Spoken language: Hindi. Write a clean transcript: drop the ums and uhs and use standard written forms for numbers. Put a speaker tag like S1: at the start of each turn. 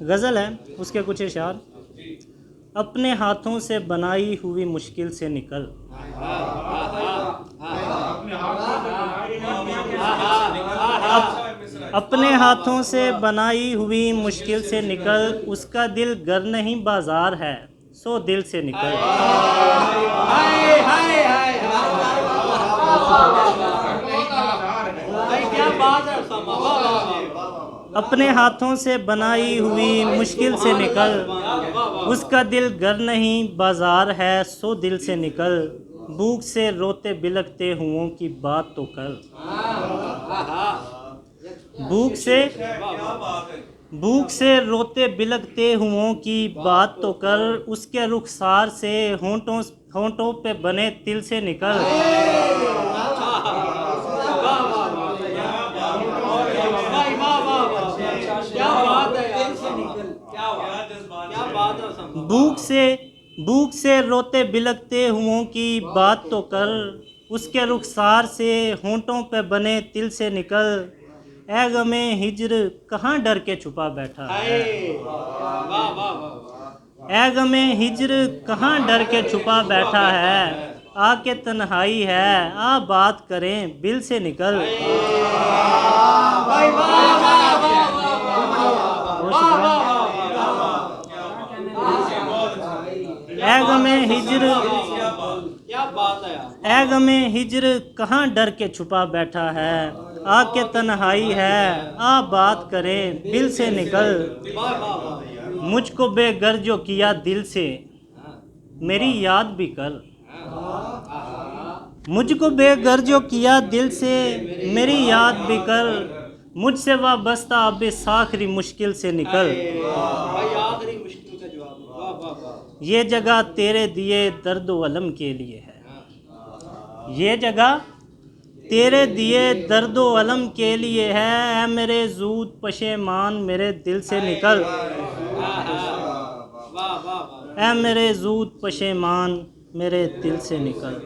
S1: गज़ल है, उसके कुछ इशार। अपने हाथों से बनाई हुई मुश्किल से निकल, अपने हाथों से बनाई हुई मुश्किल से निकल, उसका दिल घर नहीं बाजार है, सो दिल से निकल। अपने हाथों से बनाई हुई मुश्किल से निकल, उसका दिल घर नहीं बाजार है, सो दिल से निकल। भूख से रोते बिलखते हुओं की बात तो कर, भूख से रोते बिलखते हुओं की बात तो कर, उसके रुखसार से होंठों पे बने तिल से निकल। भूख से रोते बिलखते हुओं की बात तो कर, उसके रुखसार से होंठों पे बने तिल से निकल। ऐ गमे हिज्र कहाँ डर के छुपा बैठा है, ऐ गमे हिज्र कहाँ डर के छुपा बैठा है, आके तन्हाई है आ बात करें बिल से निकल। ऐ गमे हिज्र कहाँ डर के छुपा बैठा है, आके तन्हाई है आ बात करें दिल से निकल। मुझको बेगर जो किया दिल से मेरी याद भी कर, मुझको बेगर जो किया दिल से मेरी याद भी कर, मुझसे वाबस्ता अब इस आखिरी मुश्किल से निकल। ये जगह तेरे दिए दर्द व अलम के लिए है, ये जगह तेरे दिए दर्द व अलम के लिए है, ऐ मेरे ज़ूद पशेमान मेरे दिल से निकल। ऐ मेरे ज़ूद पशेमान मेरे दिल से निकल।